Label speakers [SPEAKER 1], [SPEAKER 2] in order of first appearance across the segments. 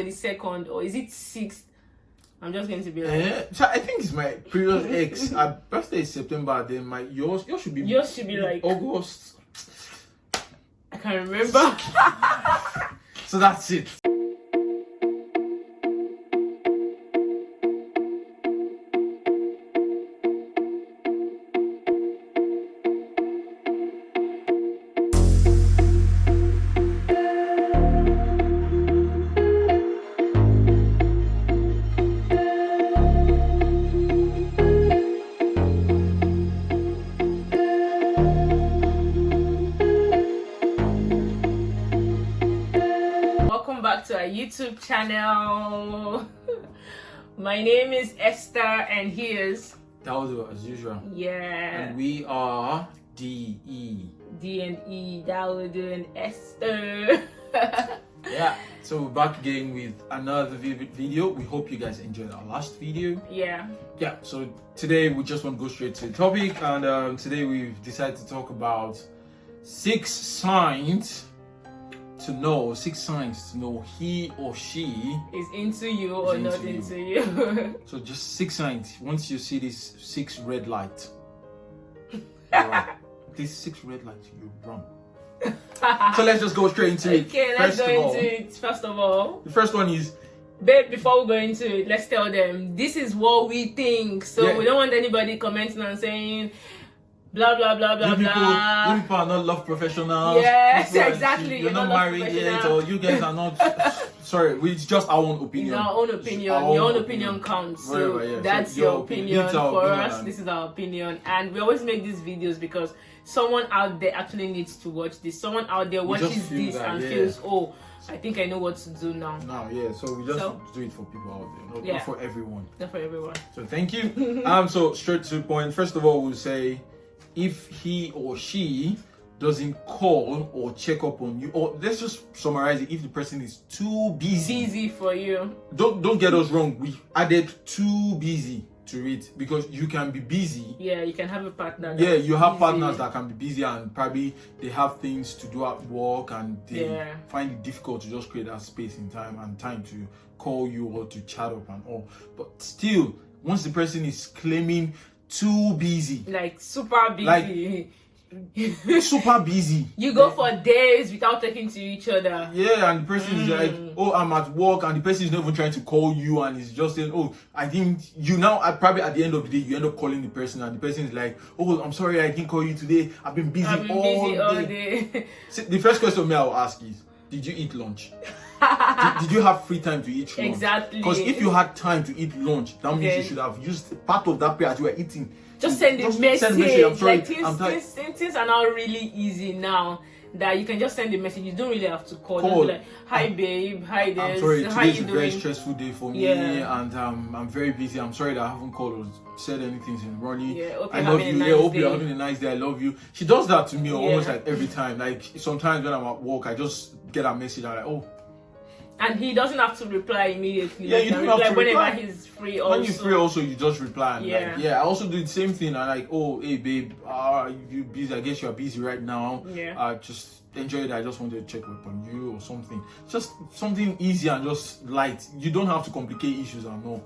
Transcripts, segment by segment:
[SPEAKER 1] the second, or is it sixth? I'm just going to be like,
[SPEAKER 2] so I think it's my previous ex. Her birthday is September. Then yours should be
[SPEAKER 1] like
[SPEAKER 2] August.
[SPEAKER 1] I can't remember.
[SPEAKER 2] So that's it.
[SPEAKER 1] Back to our YouTube channel. My name is Esther and here's
[SPEAKER 2] Daodu as usual.
[SPEAKER 1] Yeah.
[SPEAKER 2] And we are D&E,
[SPEAKER 1] Daodu and Esther.
[SPEAKER 2] Yeah. So we're back again with another video. We hope you guys enjoyed our last video.
[SPEAKER 1] Yeah.
[SPEAKER 2] So today we just want to go straight to the topic, and today we've decided to talk about 6 signs to know he or she
[SPEAKER 1] is into you or not into you.
[SPEAKER 2] So just 6 signs. Once you see these 6 red lights, these 6 red lights, you run. So let's just go straight into it.
[SPEAKER 1] Okay, let's go into it. First of all,
[SPEAKER 2] the first one is,
[SPEAKER 1] babe, before we go into it, let's tell them this is what we think. So we don't want anybody commenting and saying blah blah blah blah blah.
[SPEAKER 2] You people are not love professionals.
[SPEAKER 1] Yes, exactly.
[SPEAKER 2] You're not married yet, or you guys are not. Sorry, it's just our own opinion.
[SPEAKER 1] It's our own opinion. Your own opinion counts. So that's your opinion. For us, this is our opinion, and we always make these videos because someone out there actually needs to watch this. Someone out there watches this and feels, oh, I think I know what to do now.
[SPEAKER 2] So we just do it for people out there, not for everyone.
[SPEAKER 1] Not for everyone.
[SPEAKER 2] So thank you. So straight to the point. First of all, we'll say, if he or she doesn't call or check up on you, or let's just summarize it, if the person is too busy
[SPEAKER 1] for you.
[SPEAKER 2] Don't get us wrong, we added too busy to it because you can be busy.
[SPEAKER 1] Yeah, you can have a partner.
[SPEAKER 2] You have partners that can be busy and probably they have things to do at work and they find it difficult to just create that space in time and time to call you or to chat up and all. But still, once the person is claiming too busy,
[SPEAKER 1] like super busy,
[SPEAKER 2] super busy,
[SPEAKER 1] you go for days without talking to each other.
[SPEAKER 2] And the person is like, oh, I'm at work, and the person is not even trying to call you, and is just saying, oh, I think you now, probably at the end of the day you end up calling the person, and the person is like, oh, I'm sorry I didn't call you today, I've been busy all day. So the first question I will ask is, did you eat lunch? did you have free time to eat lunch?
[SPEAKER 1] Exactly.
[SPEAKER 2] Because if you had time to eat lunch, that means you should have used part of that period you were eating.
[SPEAKER 1] Just send a message.
[SPEAKER 2] I'm sorry,
[SPEAKER 1] like things are now really easy now that you can just send a message. You don't really have to call. Just be like, hi babe, hi there.
[SPEAKER 2] I'm sorry,
[SPEAKER 1] how
[SPEAKER 2] today's
[SPEAKER 1] you
[SPEAKER 2] a
[SPEAKER 1] doing?
[SPEAKER 2] very stressful day for me, and I'm very busy. I'm sorry that I haven't called or said anything since morning.
[SPEAKER 1] I love you.
[SPEAKER 2] Hope you're having a nice day. I love you. She does that to me almost like every time. Like sometimes when I'm at work, I just get a message. I'm like, oh.
[SPEAKER 1] And he doesn't have to reply immediately.
[SPEAKER 2] Yeah, you don't have to reply.
[SPEAKER 1] Whenever he's free. Also.
[SPEAKER 2] When you're free, also you just reply. And I also do the same thing. I'm like, oh, hey babe, you busy? I guess you're busy right now. Just enjoy it. I just wanted to check up on you or something. Just something easy and just light. You don't have to complicate issues and all.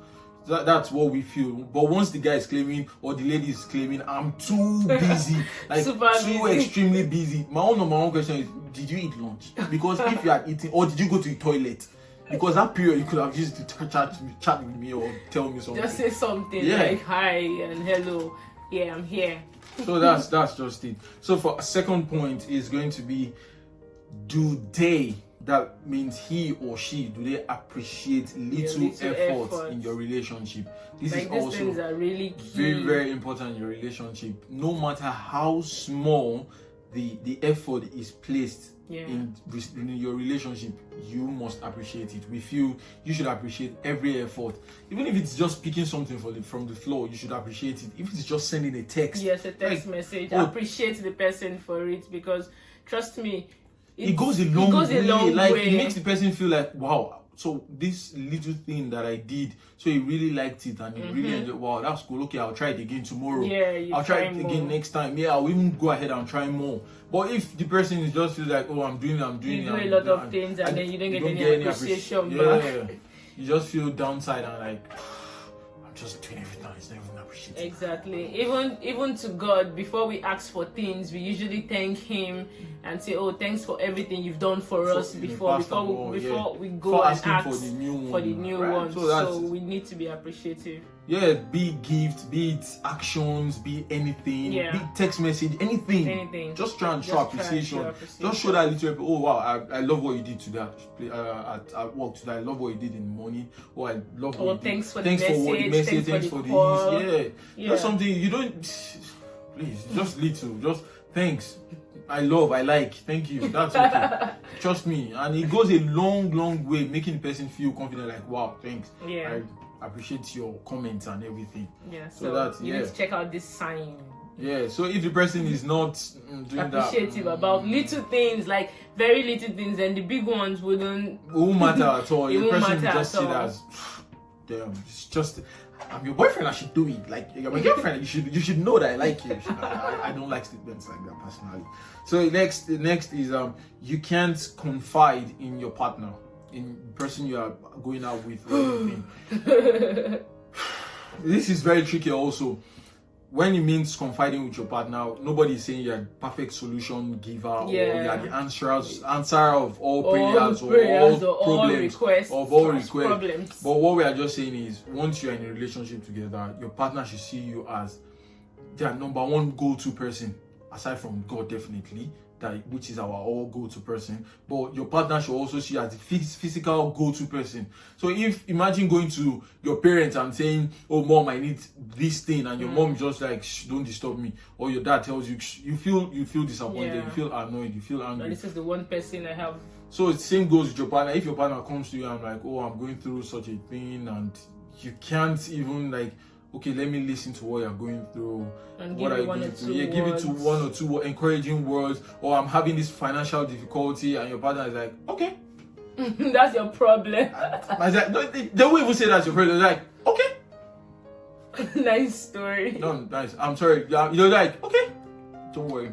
[SPEAKER 2] That's what we feel. But once the guy is claiming or the lady is claiming, I'm too busy, like too extremely busy. My own question is, did you eat lunch? Because if you are eating, or did you go to the toilet? Because that period you could have used to chat with me or tell me something.
[SPEAKER 1] Just say something like hi and hello. Yeah, I'm here.
[SPEAKER 2] So that's just it. So for a second point is going to be, do they? That means he or she, do they appreciate little effort in your relationship? This is also
[SPEAKER 1] things are really key.
[SPEAKER 2] Very, very important in your relationship. No matter how small the effort is placed in your relationship, you must appreciate it. We feel you should appreciate every effort. Even if it's just picking something from the floor, you should appreciate it. If it's just sending a text.
[SPEAKER 1] Yes, a text message. Appreciate the person for it, because trust me,
[SPEAKER 2] it goes a long way. It makes the person feel like, wow, so this little thing that I did, so he really liked it and he really enjoyed. Wow, that's cool. Okay, I'll try it again tomorrow.
[SPEAKER 1] Yeah,
[SPEAKER 2] I'll try it again next time. Yeah, I'll even go ahead and try more. But if the person is just feels like, oh, I'm doing
[SPEAKER 1] you do a lot of things and then you don't get any appreciation back.
[SPEAKER 2] You just feel downside and like, I'm just doing everything. It's not even appreciated.
[SPEAKER 1] Exactly. Even to God, before we ask for things, we usually thank Him and say, "Oh, thanks for everything you've done for us before we go and ask for the new one." So we need to be appreciative.
[SPEAKER 2] Yeah, be it gifts, be it actions, be it anything, be it text message, anything. Just try and show appreciation. Just show that little. Oh wow, I love what you did today at work today. I love what you did in the morning. Oh, I love what you did.
[SPEAKER 1] Thanks for the message. Thanks for
[SPEAKER 2] this. Yeah. Just something you don't. Please, just little. Just thanks. I like. Thank you. That's okay. Trust me, and it goes a long way, making the person feel confident. Like wow, thanks.
[SPEAKER 1] Yeah.
[SPEAKER 2] I appreciate your comments and everything.
[SPEAKER 1] Yeah. So you need to check out this sign.
[SPEAKER 2] Yeah. So if the person is not doing
[SPEAKER 1] appreciative about little things, like very little things, and the big ones won't
[SPEAKER 2] matter at all. The person will just see that as damn. It's just. I'm your boyfriend, I should do it. Like you're my girlfriend, you should know that I like you. I don't like statements like that personally. So next is you can't confide in your partner, in the person you are going out with or anything. This is very tricky also. When it means confiding with your partner, nobody is saying you're a perfect solution giver or you're the answer of all prayers or all requests. But what we are just saying is, once you're in a relationship together, your partner should see you as their number one go-to person, aside from God, definitely. Which is our all go-to person, but your partner should also see you as the physical go-to person. So if imagine going to your parents and saying, "Oh mom, I need this thing," and your mom just like, "Shh, don't disturb me," or your dad tells you, you feel disappointed, you feel annoyed, you feel angry.
[SPEAKER 1] But this is the one person I have.
[SPEAKER 2] So the same goes with your partner. If your partner comes to you and like, "Oh, I'm going through such a thing," and you can't even like, okay, let me listen to what you're going through.
[SPEAKER 1] And what are you going through? Yeah,
[SPEAKER 2] give it to one or two encouraging words. Or I'm having this financial difficulty, and your partner is like, okay.
[SPEAKER 1] That's your problem.
[SPEAKER 2] I was like, no, they won't even say that's your problem. They're like, okay.
[SPEAKER 1] Nice story.
[SPEAKER 2] No, nice. I'm sorry. You're like, okay, don't worry.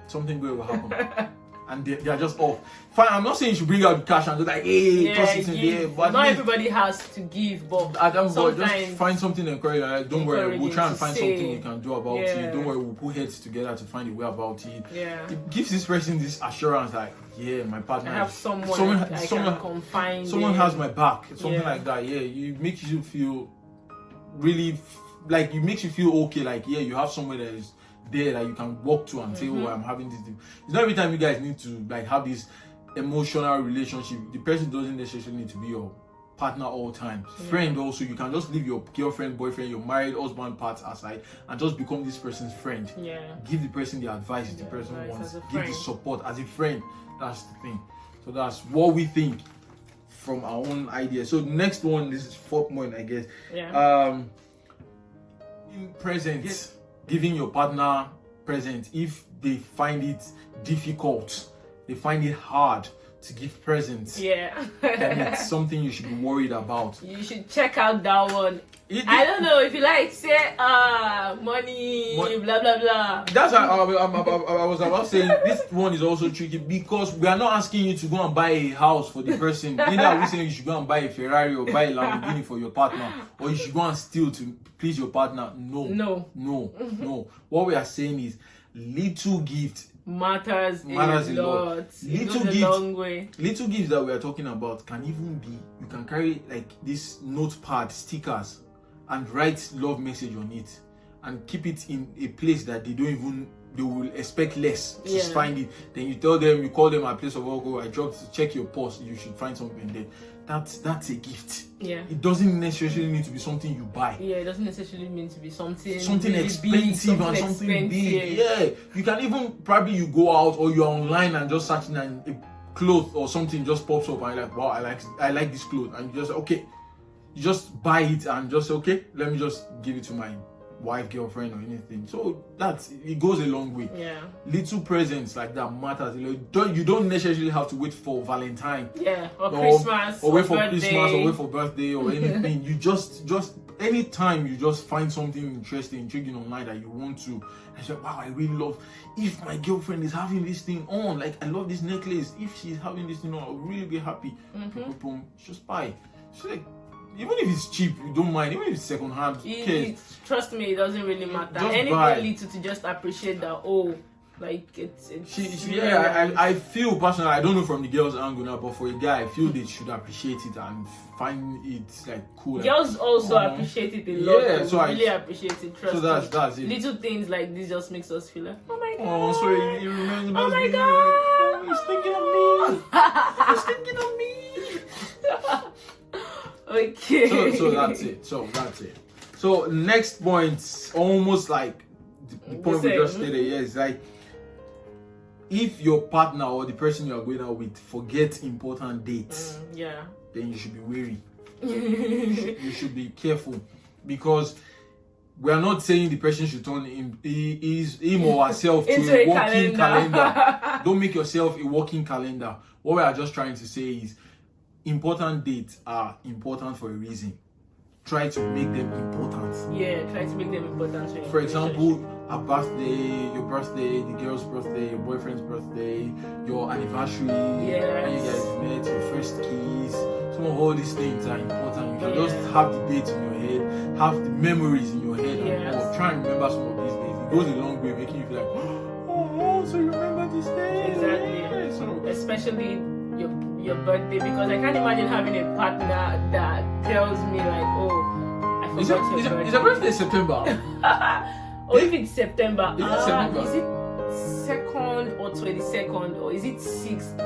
[SPEAKER 2] Something good will happen. And they are just off. Fine, I'm not saying you should bring out the cash and do like, hey, toss it in there. But
[SPEAKER 1] not everybody has to give, but
[SPEAKER 2] just find something encouraging. Like, don't worry, we'll try and find something we can do about it. Don't worry, we'll put heads together to find a way about it.
[SPEAKER 1] Yeah.
[SPEAKER 2] It gives this person this assurance, like, yeah, my partner.
[SPEAKER 1] I have someone I can confide.
[SPEAKER 2] Someone has my back. Something like that. Yeah, it makes you feel really like it makes you feel okay. Like, yeah, you have someone that is there that you can walk to and say, oh, I'm having this thing. It's not every time you guys need to like have this emotional relationship. The person doesn't necessarily need to be your partner all time. Friend also, you can just leave your girlfriend, boyfriend, your married husband parts aside and just become this person's friend. Give the person the advice the person wants. Give the support as a friend. That's the thing. So that's what we think from our own idea. So next one, this is fourth point, I guess. In present. Giving your partner present if they find it difficult, they find it hard to give presents.
[SPEAKER 1] Then
[SPEAKER 2] it's something you should be worried about.
[SPEAKER 1] You should check out that one. I don't know if you like say money blah blah blah.
[SPEAKER 2] That's why I was about saying this one is also tricky because we are not asking you to go and buy a house for the person. Neither are we saying you should go and buy a Ferrari or buy a Lamborghini for your partner, or you should go and steal to please your partner. No. What we are saying is little gift
[SPEAKER 1] matters a lot. Little gifts, a long way.
[SPEAKER 2] Little gifts that we are talking about can even be, you can carry like this notepad, stickers, and write love message on it and keep it in a place that they will expect less. Just find it. Then you tell them, you call them at place of work, I dropped to check your post, you should find something there. That's a gift.
[SPEAKER 1] It
[SPEAKER 2] doesn't necessarily need to be something you buy.
[SPEAKER 1] It doesn't necessarily mean to be something
[SPEAKER 2] really expensive and something big. You can even probably you go out or you're online and just searching and a cloth or something just pops up and you're like, wow, I like this cloth, and you just okay. You just buy it and just okay, let me just give it to my wife, girlfriend, or anything. So it goes a long way.
[SPEAKER 1] Yeah.
[SPEAKER 2] Little presents like that matters. You don't necessarily have to wait for Valentine.
[SPEAKER 1] Yeah, or Christmas,
[SPEAKER 2] or wait for birthday. Christmas, or wait for birthday, or anything. You just anytime you just find something interesting, intriguing online that you want to. I said, wow, I really love. If my girlfriend is having this thing on, like I love this necklace. If she's having this thing on, I'll really be happy. Just buy. So like, even if it's cheap, you don't mind. Even if it's second hand,
[SPEAKER 1] trust me, it doesn't really matter.
[SPEAKER 2] Just
[SPEAKER 1] Anything
[SPEAKER 2] buy.
[SPEAKER 1] little to just appreciate that. Oh, like it's
[SPEAKER 2] I feel personally, I don't know from the girls' angle now, but for a guy, I feel they should appreciate it and find it like cool.
[SPEAKER 1] Girls also appreciate it a lot.
[SPEAKER 2] Yeah, so
[SPEAKER 1] really appreciate it. Trust
[SPEAKER 2] me. That's it.
[SPEAKER 1] Little things like this just makes us feel like, oh my god.
[SPEAKER 2] Oh, sorry, you remember?
[SPEAKER 1] Oh my god,
[SPEAKER 2] he's thinking of me. He's thinking of me.
[SPEAKER 1] Okay.
[SPEAKER 2] So that's it. So next point, almost like the point we just stated. Yeah, it's like, if your partner or the person you are going out with forgets important dates, then you should be wary. You should be careful, because we are not saying the person should turn him or herself to a walking calendar. Don't make yourself a walking calendar. What we are just trying to say is, important dates are important for a reason. Try to make them important.
[SPEAKER 1] Yeah, try to make them important.
[SPEAKER 2] For example, a birthday, your birthday, the girl's birthday, your boyfriend's birthday, your anniversary, when you guys met, your first kiss. Some of all these things are important. You can just have the dates in your head, have the memories in your head, and try and remember some of these days. It goes a long way, making you feel like, oh, so you remember this day.
[SPEAKER 1] Exactly.
[SPEAKER 2] Yeah, so,
[SPEAKER 1] especially your birthday, because I can't imagine having a partner that tells me like, oh, I forgot your birthday.
[SPEAKER 2] Is your birthday September?
[SPEAKER 1] Or if it's September,
[SPEAKER 2] is it
[SPEAKER 1] 2nd or 22nd, or is it 6th?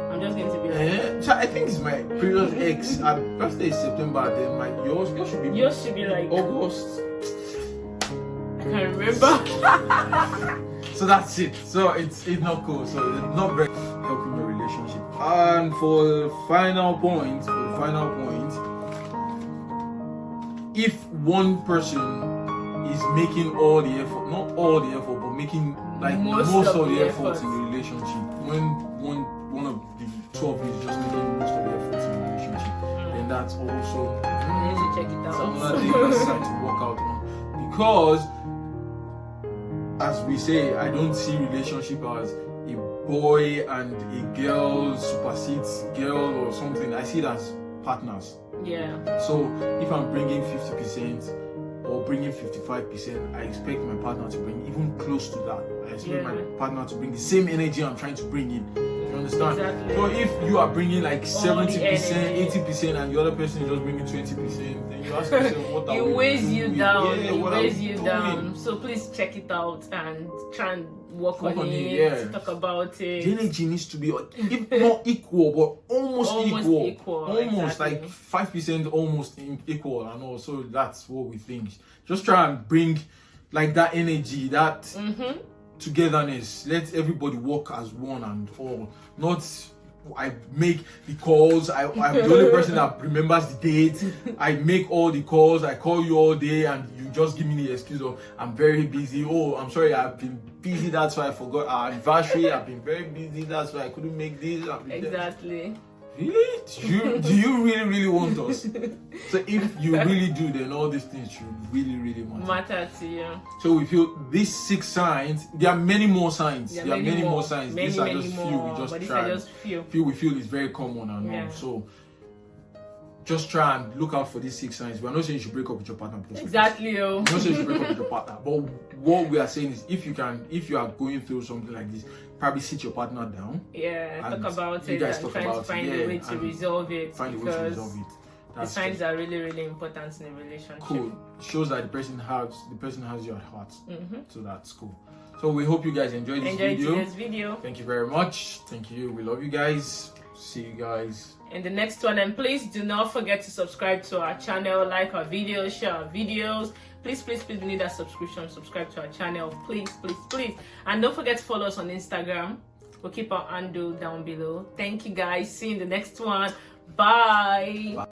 [SPEAKER 1] I'm just going to be like,
[SPEAKER 2] so I think it's my previous ex. Her birthday is September. Then yours should be
[SPEAKER 1] like
[SPEAKER 2] August.
[SPEAKER 1] I can't remember.
[SPEAKER 2] So that's it. So it's not cool. So it's not very helping your relationship. And for the final point, if one person is making all the effort, not all the effort, but making like most of the efforts in the relationship, when one of the two of you is just making most of the efforts in the relationship, then that's also
[SPEAKER 1] check it out.
[SPEAKER 2] Another thing that's time to work out on. Because as we say, I don't see relationship as a boy and a girl supersedes girl or something. I see it as partners.
[SPEAKER 1] Yeah.
[SPEAKER 2] So if I'm bringing 50% or bringing 55%, I expect my partner to bring even close to that. I expect my partner to bring the same energy I'm trying to bring in. You understand?
[SPEAKER 1] Exactly.
[SPEAKER 2] So if you are bringing like 70%, 80%, and the other person is just bringing 20%, then you ask yourself, what are we doing?
[SPEAKER 1] It weighs you down. It weighs you down. So please check it out and try and work on it. Talk about it.
[SPEAKER 2] The energy needs to be, if not equal, but almost equal. Almost like 5% almost equal and all. So that's what we think. Just try and bring like that energy, that togetherness. Let everybody work as one and all. Not I make the calls. I'm the only person that remembers the date. I make all the calls. I call you all day, and you just give me the excuse of I'm very busy. Oh, I'm sorry, I've been busy. That's why I forgot our anniversary. I've been very busy. That's why I couldn't make this.
[SPEAKER 1] Exactly.
[SPEAKER 2] Really? Do you really want us? So if you really do, then all these things should really matter
[SPEAKER 1] to you.
[SPEAKER 2] So we feel these 6 signs. There are many more signs. There are many more signs. These are just few. We just try. We feel it's very common and all. So just try and look out for these 6 signs. We are not saying you should break up with your partner.
[SPEAKER 1] Exactly.
[SPEAKER 2] We're not saying you should break up with your partner. But what we are saying is, if you are going through something like this, probably sit your partner down.
[SPEAKER 1] Yeah, talk about it and try to find a way to resolve it. The signs are really important in a relationship.
[SPEAKER 2] Cool. It shows that the person has your heart. So that's cool. So we hope you guys enjoyed this video. Thank you very much. Thank you. We love you guys. See you guys
[SPEAKER 1] in the next one, and please do not forget to subscribe to our channel, like our videos, share our videos. Please, we need that subscription. Subscribe to our channel, please. And don't forget to follow us on Instagram. We'll keep our handle down below. Thank you guys. See you in the next one. Bye.